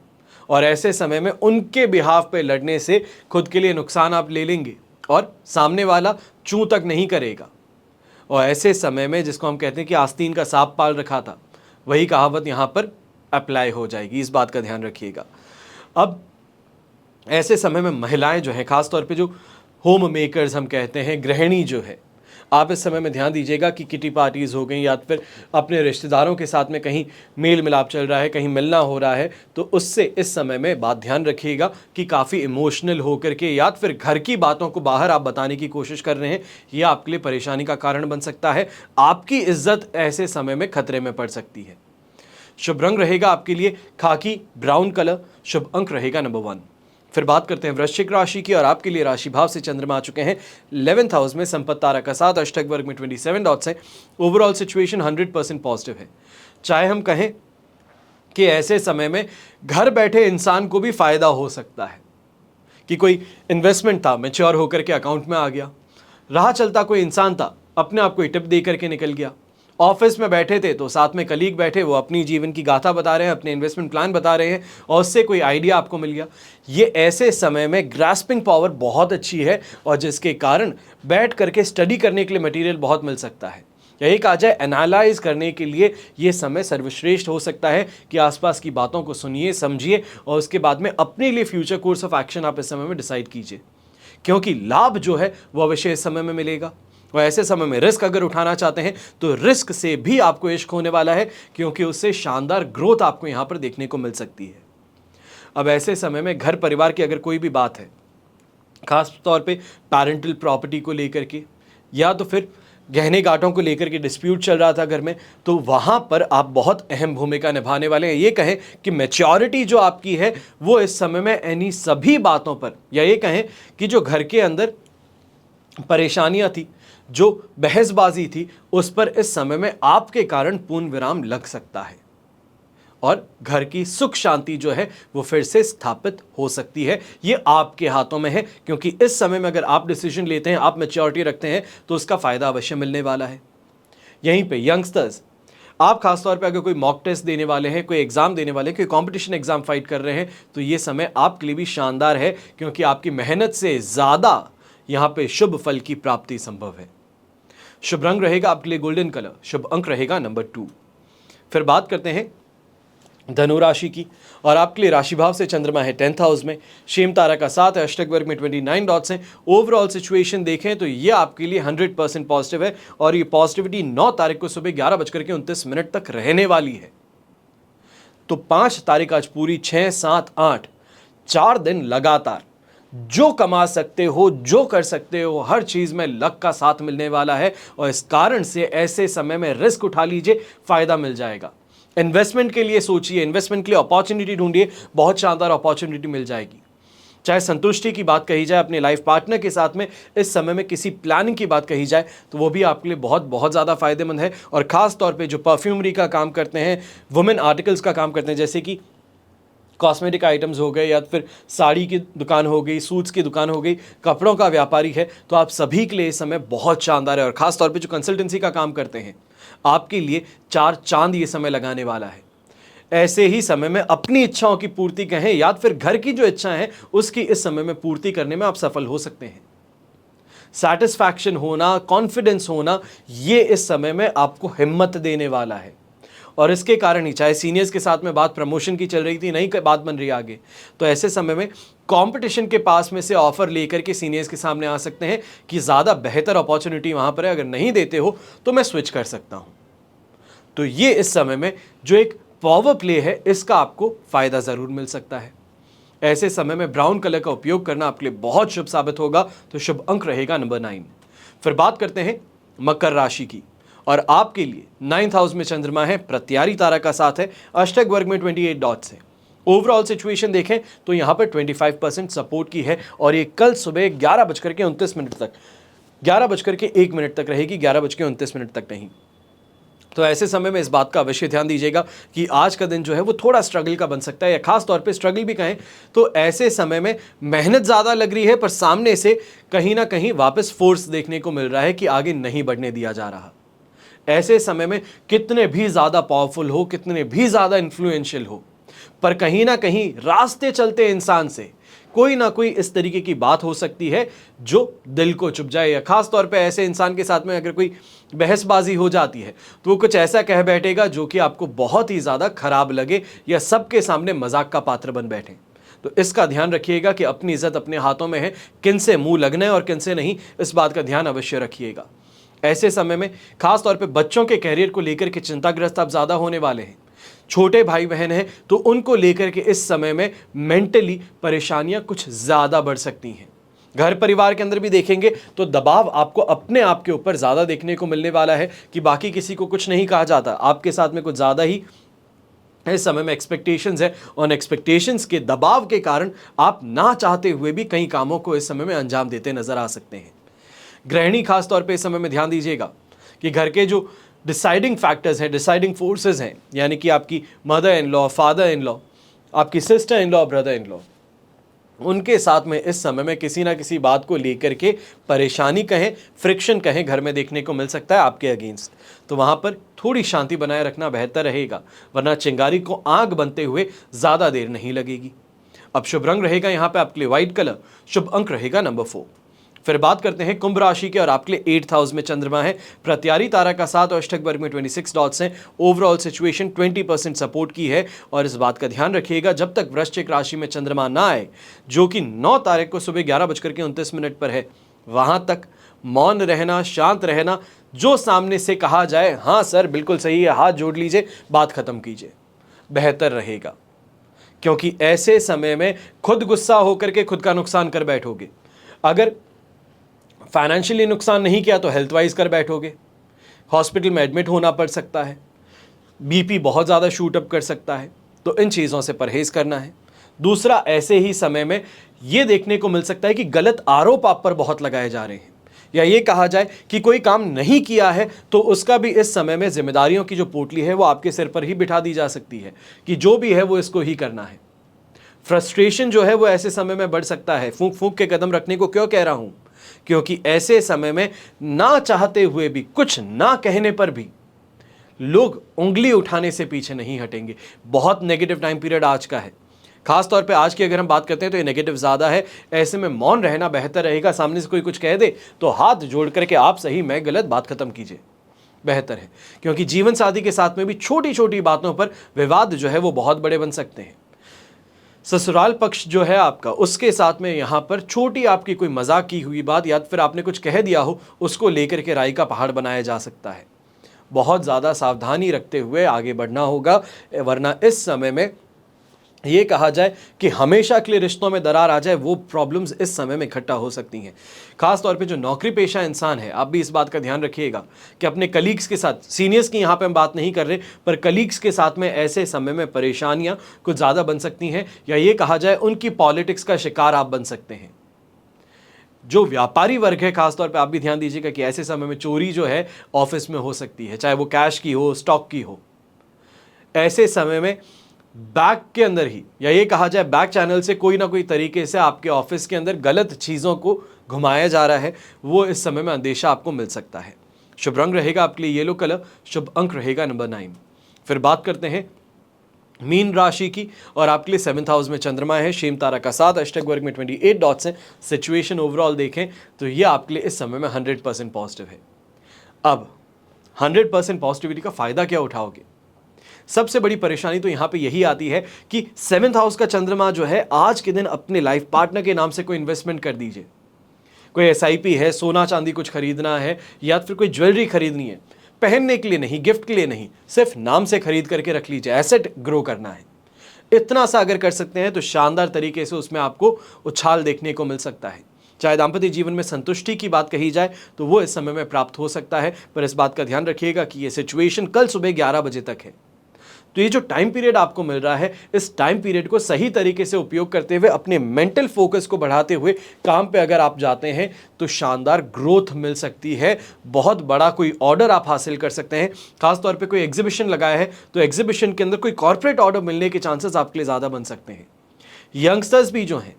और ऐसे समय में उनके बिहाफ पे लड़ने से खुद के लिए नुकसान आप ले लेंगे और सामने वाला चूं तक नहीं करेगा। और ऐसे समय में जिसको हम कहते हैं कि आस्तीन का सांप पाल रखा था, वही कहावत यहाँ पर अप्लाई हो जाएगी, इस बात का ध्यान रखिएगा। अब ऐसे समय में महिलाएं जो हैं, खासतौर पे जो होम मेकर्स हम कहते हैं, गृहिणी जो है, आप इस समय में ध्यान दीजिएगा कि किटी पार्टीज हो गई, या फिर अपने रिश्तेदारों के साथ में कहीं मेल मिलाप चल रहा है, कहीं मिलना हो रहा है, तो उससे इस समय में बात ध्यान रखिएगा कि काफ़ी इमोशनल होकर के या फिर घर की बातों को बाहर आप बताने की कोशिश कर रहे हैं, यह आपके लिए परेशानी का कारण बन सकता है। आपकी इज्जत ऐसे समय में खतरे में पड़ सकती है। शुभ रंग रहेगा आपके लिए खाकी ब्राउन कलर, शुभ अंक रहेगा नंबर 1। फिर बात करते हैं वृश्चिक राशि की, और आपके लिए राशि भाव से चंद्रमा आ चुके हैं 11th हाउस में, संपत्ति तारा का 7, अष्टक वर्ग में 27 डॉट्स हैं। ओवरऑल सिचुएशन 100% पॉजिटिव है। चाहे हम कहें कि ऐसे समय में घर बैठे इंसान को भी फायदा हो सकता है कि कोई इन्वेस्टमेंट था, मैच्योर होकर के अकाउंट में आ गया, राह चलता कोई इंसान था, अपने आप को टिप दे करके निकल गया, ऑफिस में बैठे थे तो साथ में कलीग बैठे, वो अपनी जीवन की गाथा बता रहे हैं, अपने इन्वेस्टमेंट प्लान बता रहे हैं, और उससे कोई आइडिया आपको मिल गया। ये ऐसे समय में ग्रास्पिंग पावर बहुत अच्छी है, और जिसके कारण बैठ करके स्टडी करने के लिए मटेरियल बहुत मिल सकता है। यही कहा जाए एनालाइज करने के लिए ये समय सर्वश्रेष्ठ हो सकता है कि आसपास की बातों को सुनिए, समझिए, और उसके बाद में अपने लिए फ्यूचर कोर्स ऑफ एक्शन आप इस समय में डिसाइड कीजिए, क्योंकि लाभ जो है वो अवश्य इस समय में मिलेगा। और ऐसे समय में रिस्क अगर उठाना चाहते हैं तो रिस्क से भी आपको इश्क होने वाला है, क्योंकि उससे शानदार ग्रोथ आपको यहां पर देखने को मिल सकती है। अब ऐसे समय में घर परिवार की अगर कोई भी बात है, खास तौर पे पैरेंटल प्रॉपर्टी को लेकर के, या तो फिर गहने गांठों को लेकर के डिस्प्यूट चल रहा था घर में, तो वहां पर आप बहुत अहम भूमिका निभाने वाले हैं। ये कहें कि मैच्योरिटी जो आपकी है वो इस समय में इन्हीं सभी बातों पर, या ये कहें कि जो घर के अंदर परेशानियां थी, जो बहसबाजी थी, उस पर इस समय में आपके कारण पूर्ण विराम लग सकता है, और घर की सुख शांति जो है वो फिर से स्थापित हो सकती है। ये आपके हाथों में है, क्योंकि इस समय में अगर आप डिसीजन लेते हैं, आप मैच्योरिटी रखते हैं, तो उसका फायदा अवश्य मिलने वाला है। यहीं पे यंगस्टर्स, आप खासतौर पे अगर कोई मॉक टेस्ट देने वाले हैं, कोई एग्जाम देने वाले हैं, कोई कंपटीशन एग्जाम फाइट कर रहे हैं, तो ये समय आपके लिए भी शानदार है, क्योंकि आपकी मेहनत से ज़्यादा यहाँ पे शुभ फल की प्राप्ति संभव है। शुभ रंग रहेगा आपके लिए गोल्डन कलर, शुभ अंक रहेगा नंबर 2। फिर बात करते हैं धनु राशि की, और आपके लिए राशि भाव से चंद्रमा है 10th हाउस में, शेम तारा का 7 है, अष्टक वर्ग में 29 डॉट्स हैं। ओवरऑल सिचुएशन देखें तो ये आपके लिए 100% पॉजिटिव है, और ये पॉजिटिविटी 9 तारीख को सुबह 11:29 तक रहने वाली है। तो 5 तारीख आज पूरी 6, 7, 8 4 दिन लगातार जो कमा सकते हो, जो कर सकते हो, हर चीज में लक का साथ मिलने वाला है, और इस कारण से ऐसे समय में रिस्क उठा लीजिए, फायदा मिल जाएगा। इन्वेस्टमेंट के लिए सोचिए, इन्वेस्टमेंट के लिए अपॉर्चुनिटी ढूंढिए, बहुत शानदार अपॉर्चुनिटी मिल जाएगी। चाहे संतुष्टि की बात कही जाए अपने लाइफ पार्टनर के साथ में, इस समय में किसी प्लानिंग की बात कही जाए तो वो भी आपके लिए बहुत बहुत ज़्यादा फायदेमंद है। और ख़ास तौर पे जो परफ्यूमरी का काम करते हैं, वुमेन आर्टिकल्स का काम करते हैं, जैसे कि कॉस्मेटिक आइटम्स हो गए, या फिर साड़ी की दुकान हो गई, सूट्स की दुकान हो गई, कपड़ों का व्यापारी है, तो आप सभी के लिए इस समय बहुत शानदार है। और ख़ास तौर पे जो कंसल्टेंसी का काम करते हैं, आपके लिए 4 चांद ये समय लगाने वाला है। ऐसे ही समय में अपनी इच्छाओं की पूर्ति कहें या फिर घर की जो इच्छाएं हैं उसकी इस समय में पूर्ति करने में आप सफल हो सकते हैं। सैटिस्फैक्शन होना, कॉन्फिडेंस होना, ये इस समय में आपको हिम्मत देने वाला है। और इसके कारण ही, चाहे सीनियर्स के साथ में बात प्रमोशन की चल रही थी, नई बात बन रही है आगे, तो ऐसे समय में कंपटीशन के पास में से ऑफर लेकर के सीनियर्स के सामने आ सकते हैं कि ज़्यादा बेहतर अपॉर्चुनिटी वहाँ पर है, अगर नहीं देते हो तो मैं स्विच कर सकता हूँ। तो ये इस समय में जो एक पावर प्ले है, इसका आपको फ़ायदा ज़रूर मिल सकता है। ऐसे समय में ब्राउन कलर का उपयोग करना आपके लिए बहुत शुभ साबित होगा। तो शुभ अंक रहेगा नंबर 9। फिर बात करते हैं मकर राशि की, और आपके लिए 9th हाउस में चंद्रमा है, प्रत्यारी तारा का साथ है, अष्टक वर्ग में 28 डॉट्स है। ओवरऑल सिचुएशन देखें तो यहाँ पर 25% सपोर्ट की है, और ये कल सुबह 11:29 तक, 11:01 तक रहेगी, 11:29 तक नहीं। तो ऐसे समय में इस बात का अवश्य ध्यान दीजिएगा कि आज का दिन जो है वो थोड़ा स्ट्रगल का बन सकता है, या खास तौर पे स्ट्रगल भी कहें तो ऐसे समय में मेहनत ज़्यादा लग रही है, पर सामने से कहीं ना कहीं वापस फोर्स देखने को मिल रहा है कि आगे नहीं बढ़ने दिया जा रहा। ऐसे समय में कितने भी ज़्यादा पावरफुल हो, कितने भी ज़्यादा इन्फ्लुएंशियल हो, पर कहीं ना कहीं रास्ते चलते इंसान से कोई ना कोई इस तरीके की बात हो सकती है जो दिल को चुभ जाए। या खास तौर पे ऐसे इंसान के साथ में अगर कोई बहसबाजी हो जाती है तो वो कुछ ऐसा कह बैठेगा जो कि आपको बहुत ही ज़्यादा खराब लगे, या सबके सामने मजाक का पात्र बन बैठे। तो इसका ध्यान रखिएगा कि अपनी इज्जत अपने हाथों में है, किन से मुंह लगना है और किन से नहीं, इस बात का ध्यान अवश्य रखिएगा। ऐसे समय में खास तौर पे बच्चों के कैरियर को लेकर के चिंताग्रस्त आप ज़्यादा होने वाले हैं। छोटे भाई बहन हैं तो उनको लेकर के इस समय में मेंटली परेशानियां कुछ ज़्यादा बढ़ सकती हैं। घर परिवार के अंदर भी देखेंगे तो दबाव आपको अपने आप के ऊपर ज़्यादा देखने को मिलने वाला है कि बाकी किसी को कुछ नहीं कहा जाता, आपके साथ में कुछ ज़्यादा ही इस समय में एक्सपेक्टेशंस है, और एक्सपेक्टेशंस के दबाव के कारण आप ना चाहते हुए भी कई कामों को इस समय में अंजाम देते नजर आ सकते हैं। गृहिणी खास तौर पे इस समय में ध्यान दीजिएगा कि घर के जो डिसाइडिंग फैक्टर्स हैं, डिसाइडिंग फोर्सेस हैं, यानी कि आपकी mother in law, father in law, आपकी sister in law, brother in law, उनके साथ में इस समय में किसी ना किसी बात को लेकर के परेशानी कहें, फ्रिक्शन कहें, घर में देखने को मिल सकता है आपके अगेंस्ट। तो वहाँ पर थोड़ी शांति बनाए रखना बेहतर रहेगा, वरना चिंगारी को आग बनते हुए ज़्यादा देर नहीं लगेगी। अब शुभ रंग रहेगा यहाँ पे आपके लिए व्हाइट कलर, शुभ अंक रहेगा नंबर 4। फिर बात करते हैं कुंभ राशि के, और आपके लिए 8th हाउस में चंद्रमा है, प्रत्यारी तारा का साथ, और अष्टक वर्ग में 26 डॉट्स हैं। ओवरऑल सिचुएशन 20% सपोर्ट की है, और इस बात का ध्यान रखिएगा जब तक वृश्चिक राशि में चंद्रमा ना आए, जो कि 9 तारीख को सुबह 11:29 पर है, वहां तक मौन रहना, शांत रहना, जो सामने से कहा जाए हाँ सर बिल्कुल सही है, हाथ जोड़ लीजिए, बात खत्म कीजिए, बेहतर रहेगा। क्योंकि ऐसे समय में खुद गुस्सा होकर के खुद का नुकसान कर बैठोगे। अगर फाइनेंशियली नुकसान नहीं किया तो हेल्थ वाइज कर बैठोगे, हॉस्पिटल में एडमिट होना पड़ सकता है, बीपी बहुत ज़्यादा शूट अप कर सकता है। तो इन चीज़ों से परहेज़ करना है। दूसरा, ऐसे ही समय में ये देखने को मिल सकता है कि गलत आरोप आप पर बहुत लगाए जा रहे हैं, या ये कहा जाए कि कोई काम नहीं किया है तो उसका भी इस समय में जिम्मेदारियों की जो पोटली है वो आपके सिर पर ही बिठा दी जा सकती है कि जो भी है वो इसको ही करना है। फ्रस्ट्रेशन जो है वो ऐसे समय में बढ़ सकता है। फूंक फूंक के कदम रखने को क्यों कह रहा हूँ, क्योंकि ऐसे समय में ना चाहते हुए भी, कुछ ना कहने पर भी लोग उंगली उठाने से पीछे नहीं हटेंगे। बहुत नेगेटिव टाइम पीरियड आज का है। खास तौर पे आज की अगर हम बात करते हैं तो ये नेगेटिव ज़्यादा है। ऐसे में मौन रहना बेहतर रहेगा। सामने से कोई कुछ कह दे तो हाथ जोड़ करके आप सही मैं गलत, बात खत्म कीजिए। बेहतर है, क्योंकि जीवन साथी के साथ में भी छोटी छोटी बातों पर विवाद जो है वो बहुत बड़े बन सकते हैं। ससुराल पक्ष जो है आपका, उसके साथ में यहाँ पर छोटी आपकी कोई मजाक की हुई बात या फिर आपने कुछ कह दिया हो, उसको लेकर के राई का पहाड़ बनाया जा सकता है। बहुत ज़्यादा सावधानी रखते हुए आगे बढ़ना होगा, वरना इस समय में ये कहा जाए कि हमेशा के लिए रिश्तों में दरार आ जाए, वो प्रॉब्लम्स इस समय में इकट्ठा हो सकती हैं। खास तौर पे जो नौकरी पेशा इंसान है, आप भी इस बात का ध्यान रखिएगा कि अपने कलीग्स के साथ, सीनियर्स की यहाँ पे हम बात नहीं कर रहे, पर कलीग्स के साथ में ऐसे समय में परेशानियाँ कुछ ज़्यादा बन सकती हैं, या ये कहा जाए उनकी पॉलिटिक्स का शिकार आप बन सकते हैं। जो व्यापारी वर्ग है, खासतौर पे आप भी ध्यान दीजिएगा कि ऐसे समय में चोरी जो है ऑफिस में हो सकती है, चाहे वो कैश की हो, स्टॉक की हो। ऐसे समय में बैक के अंदर ही, या ये कहा जाए बैक चैनल से कोई ना कोई तरीके से आपके ऑफिस के अंदर गलत चीज़ों को घुमाया जा रहा है, वो इस समय में अंदेशा आपको मिल सकता है। शुभ रंग रहेगा आपके लिए येलो कलर, शुभ अंक रहेगा नंबर 9। फिर बात करते हैं मीन राशि की, और आपके लिए 7th हाउस में चंद्रमा है, शेम तारा का 7, अष्टक वर्ग में 28 डॉट्स हैं। सिचुएशन ओवरऑल देखें तो ये आपके लिए इस समय में 100% पॉजिटिव है। अब 100% पॉजिटिविटी का फायदा क्या उठाओगे? सबसे बड़ी परेशानी तो यहां पे यही आती है कि 7th हाउस का चंद्रमा जो है, आज के दिन अपने लाइफ पार्टनर के नाम से कोई इन्वेस्टमेंट कर दीजिए। कोई SIP है, सोना चांदी कुछ खरीदना है, या फिर कोई ज्वेलरी खरीदनी है, पहनने के लिए नहीं, गिफ्ट के लिए नहीं, सिर्फ नाम से खरीद करके रख लीजिए, एसेट ग्रो करना है। इतना सा अगर कर सकते हैं तो शानदार तरीके से उसमें आपको उछाल देखने को मिल सकता है। चाहे दाम्पत्य जीवन में संतुष्टि की बात कही जाए तो वो इस समय में प्राप्त हो सकता है, पर इस बात का ध्यान रखिएगा कि ये सिचुएशन कल सुबह 11 बजे तक है। तो ये जो टाइम पीरियड आपको मिल रहा है, इस टाइम पीरियड को सही तरीके से उपयोग करते हुए, अपने मेंटल फोकस को बढ़ाते हुए काम पे अगर आप जाते हैं तो शानदार ग्रोथ मिल सकती है। बहुत बड़ा कोई ऑर्डर आप हासिल कर सकते हैं। खासतौर पे कोई एग्जीबिशन लगाया है तो एग्जीबिशन के अंदर कोई कॉर्पोरेट ऑर्डर मिलने के चांसेस आपके लिए ज़्यादा बन सकते हैं। यंगस्टर्स भी जो हैं,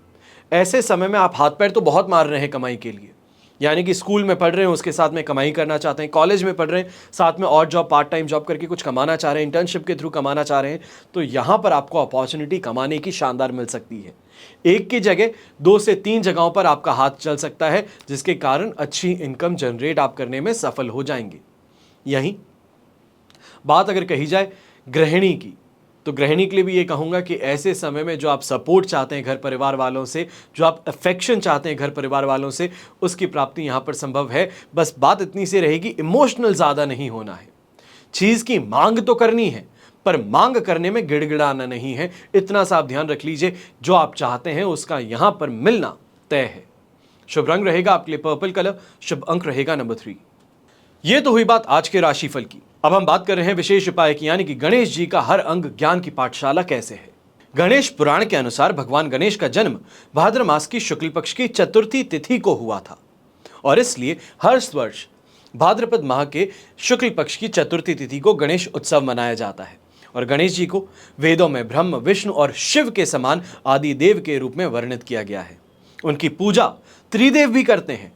ऐसे समय में आप हाथ पैर तो बहुत मार रहे हैं कमाई के लिए, यानी कि स्कूल में पढ़ रहे हैं, उसके साथ में कमाई करना चाहते हैं, कॉलेज में पढ़ रहे हैं, साथ में और जॉब, पार्ट टाइम जॉब करके कुछ कमाना चाह रहे हैं, इंटर्नशिप के थ्रू कमाना चाह रहे हैं, तो यहाँ पर आपको अपॉर्चुनिटी कमाने की शानदार मिल सकती है। एक की जगह 2 से 3 जगहों पर आपका हाथ चल सकता है, जिसके कारण अच्छी इनकम जनरेट आप करने में सफल हो जाएंगे। यहीं बात अगर कही जाए गृहिणी की, तो गृहिणी के लिए भी ये कहूँगा कि ऐसे समय में जो आप सपोर्ट चाहते हैं घर परिवार वालों से, जो आप अफेक्शन चाहते हैं घर परिवार वालों से, उसकी प्राप्ति यहाँ पर संभव है। बस बात इतनी सी रहेगी, इमोशनल ज़्यादा नहीं होना है। चीज़ की मांग तो करनी है, पर मांग करने में गिड़गिड़ाना नहीं है। इतना सा आप ध्यान रख लीजिए, जो आप चाहते हैं उसका यहाँ पर मिलना तय है। शुभ रंग रहेगा आपके लिए पर्पल कलर, शुभ अंक रहेगा नंबर 3। ये तो हुई बात आज के राशिफल की। अब हम बात कर रहे हैं विशेष उपाय की, यानी कि गणेश जी का हर अंग ज्ञान की पाठशाला कैसे है। गणेश पुराण के अनुसार भगवान गणेश का जन्म भाद्र मास की शुक्ल पक्ष की चतुर्थी तिथि को हुआ था, और इसलिए हर वर्ष भाद्रपद माह के शुक्ल पक्ष की चतुर्थी तिथि को गणेश उत्सव मनाया जाता है। और गणेश जी को वेदों में ब्रह्म, विष्णु और शिव के समान आदि देव के रूप में वर्णित किया गया है। उनकी पूजा त्रिदेव भी करते हैं,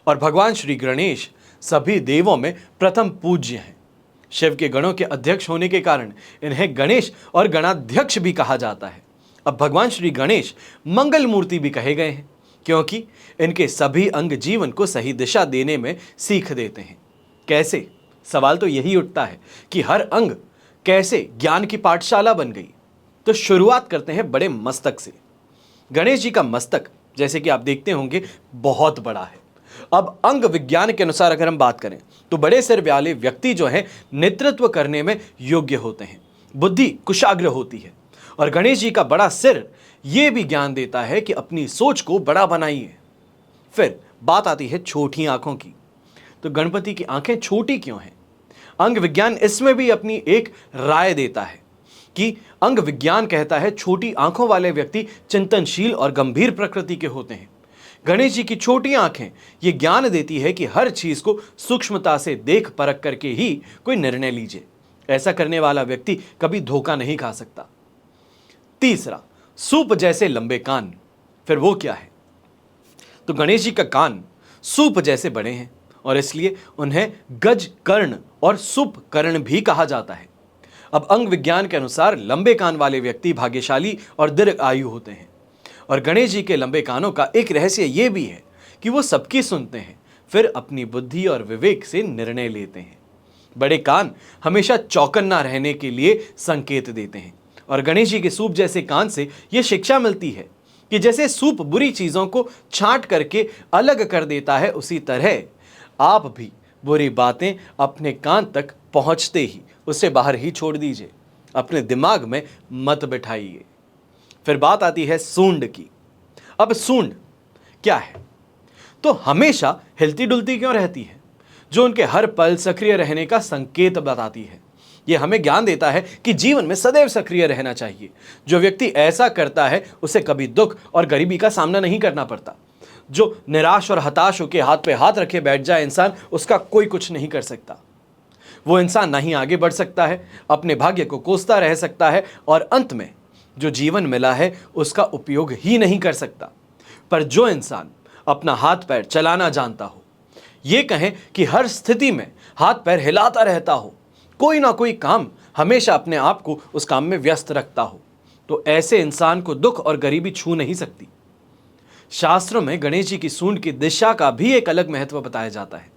और भगवान श्री गणेश सभी देवों में प्रथम पूज्य हैं। शिव के गणों के अध्यक्ष होने के कारण इन्हें गणेश और गणाध्यक्ष भी कहा जाता है। अब भगवान श्री गणेश मंगल मूर्ति भी कहे गए हैं, क्योंकि इनके सभी अंग जीवन को सही दिशा देने में सीख देते हैं। कैसे? सवाल तो यही उठता है कि हर अंग कैसे ज्ञान की पाठशाला बन गई। तो शुरुआत करते हैं बड़े मस्तक से। गणेश जी का मस्तक, जैसे कि आप देखते होंगे, बहुत बड़ा है। अब अंग विज्ञान के अनुसार अगर हम बात करें तो बड़े सिर वाले व्यक्ति जो हैं, नेतृत्व करने में योग्य होते हैं, बुद्धि कुशाग्र होती है। और गणेश जी का बड़ा सिर यह भी ज्ञान देता है कि अपनी सोच को बड़ा बनाइए। फिर बात आती है छोटी आंखों की। तो गणपति की आंखें छोटी क्यों हैं? अंग विज्ञान इसमें भी अपनी एक राय देता है कि अंग विज्ञान कहता है छोटी आंखों वाले व्यक्ति चिंतनशील और गंभीर प्रकृति के होते हैं। गणेश जी की छोटी आंखें ये ज्ञान देती है कि हर चीज को सूक्ष्मता से देख परख करके ही कोई निर्णय लीजिए। ऐसा करने वाला व्यक्ति कभी धोखा नहीं खा सकता। तीसरा, सूप जैसे लंबे कान। फिर वो क्या है? तो गणेश जी का कान सूप जैसे बड़े हैं, और इसलिए उन्हें गज कर्ण और सुप कर्ण भी कहा जाता है। अब अंग विज्ञान के अनुसार लंबे कान वाले व्यक्ति भाग्यशाली और दीर्घ आयु होते हैं। और गणेश जी के लंबे कानों का एक रहस्य यह भी है कि वो सबकी सुनते हैं, फिर अपनी बुद्धि और विवेक से निर्णय लेते हैं। बड़े कान हमेशा चौकन्ना रहने के लिए संकेत देते हैं और गणेश जी के सूप जैसे कान से यह शिक्षा मिलती है कि जैसे सूप बुरी चीजों को छांट करके अलग कर देता है, उसी तरह आप भी बुरी बातें अपने कान तक पहुंचते ही उसे बाहर ही छोड़ दीजिए, अपने दिमाग में मत बिठाइए। फिर बात आती है सूंड की। अब सूंड क्या है? तो हमेशा हिलती डुलती क्यों रहती है, जो उनके हर पल सक्रिय रहने का संकेत बताती है। यह हमें ज्ञान देता है कि जीवन में सदैव सक्रिय रहना चाहिए। जो व्यक्ति ऐसा करता है उसे कभी दुख और गरीबी का सामना नहीं करना पड़ता। जो निराश और हताश होकर हाथ पे हाथ रखे बैठ जाए इंसान, उसका कोई कुछ नहीं कर सकता। वो इंसान ना ही आगे बढ़ सकता है, अपने भाग्य को कोसता रह सकता है और अंत में जो जीवन मिला है उसका उपयोग ही नहीं कर सकता। पर जो इंसान अपना हाथ पैर चलाना जानता हो, ये कहें कि हर स्थिति में हाथ पैर हिलाता रहता हो, कोई ना कोई काम हमेशा अपने आप को उस काम में व्यस्त रखता हो, तो ऐसे इंसान को दुख और गरीबी छू नहीं सकती। शास्त्रों में गणेश जी की सूंड की दिशा का भी एक अलग महत्व बताया जाता है।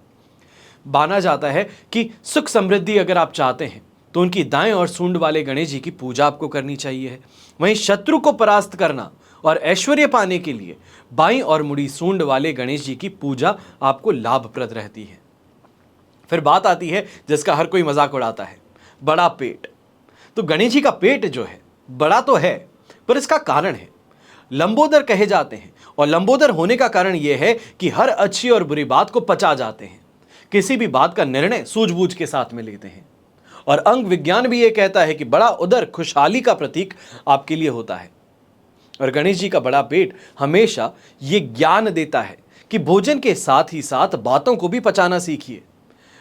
माना जाता है कि सुख समृद्धि अगर आप चाहते हैं तो उनकी दाएं और सूंड वाले गणेश जी की पूजा आपको करनी चाहिए है। वहीं शत्रु को परास्त करना और ऐश्वर्य पाने के लिए बाईं और मुड़ी सूंड वाले गणेश जी की पूजा आपको लाभप्रद रहती है। फिर बात आती है जिसका हर कोई मजाक उड़ाता है, बड़ा पेट। तो गणेश जी का पेट जो है बड़ा तो है, पर इसका कारण है। लंबोदर कहे जाते हैं और लंबोदर होने का कारण यह है कि हर अच्छी और बुरी बात को पचा जाते हैं, किसी भी बात का निर्णय सूझबूझ के साथ में लेते हैं। और अंग विज्ञान भी यह कहता है कि बड़ा उदर खुशहाली का प्रतीक आपके लिए होता है। और गणेश जी का बड़ा पेट हमेशा यह ज्ञान देता है कि भोजन के साथ ही साथ बातों को भी पचाना सीखिए।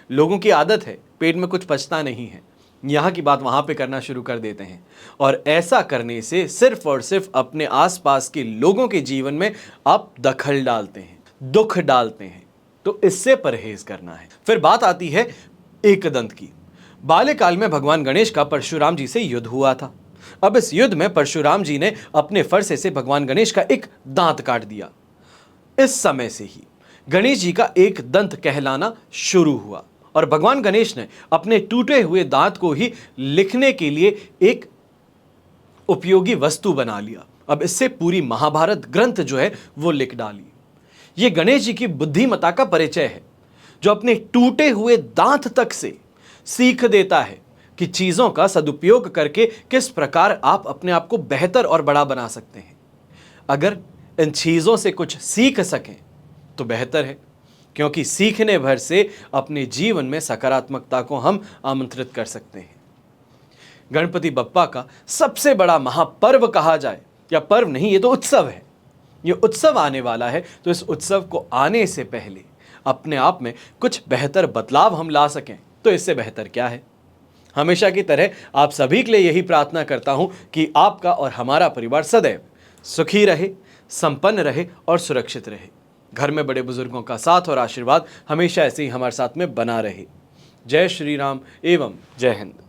लोगों की आदत है पेट में कुछ पचता नहीं है, यहाँ की बात वहाँ पे करना शुरू कर देते हैं और ऐसा करने से सिर्फ और सिर्फ अपने आसपास के लोगों के जीवन में आप दखल डालते हैं, दुख डालते हैं। तो इससे परहेज करना है। फिर बात आती है एकदंत की। बाल्यकाल में भगवान गणेश का परशुराम जी से युद्ध हुआ था। अब इस युद्ध में परशुराम जी ने अपने फरसे से भगवान गणेश का एक दांत काट दिया। इस समय से ही गणेश जी का एक दंत कहलाना शुरू हुआ और भगवान गणेश ने अपने टूटे हुए दांत को ही लिखने के लिए एक उपयोगी वस्तु बना लिया। अब इससे पूरी महाभारत ग्रंथ जो है वो लिख डाली। ये गणेश जी की बुद्धिमत्ता का परिचय है, जो अपने टूटे हुए दांत तक से सीख देता है कि चीजों का सदुपयोग करके किस प्रकार आप अपने आप को बेहतर और बड़ा बना सकते हैं। अगर इन चीजों से कुछ सीख सकें तो बेहतर है, क्योंकि सीखने भर से अपने जीवन में सकारात्मकता को हम आमंत्रित कर सकते हैं। गणपति बप्पा का सबसे बड़ा महापर्व कहा जाए, या पर्व नहीं, ये तो उत्सव है। ये उत्सव आने वाला है, तो इस उत्सव को आने से पहले अपने आप में कुछ बेहतर बदलाव हम ला सकें तो इससे बेहतर क्या है। हमेशा की तरह आप सभी के लिए यही प्रार्थना करता हूं कि आपका और हमारा परिवार सदैव सुखी रहे, संपन्न रहे और सुरक्षित रहे। घर में बड़े बुजुर्गों का साथ और आशीर्वाद हमेशा ऐसे ही हमारे साथ में बना रहे। जय श्री राम एवं जय हिंद।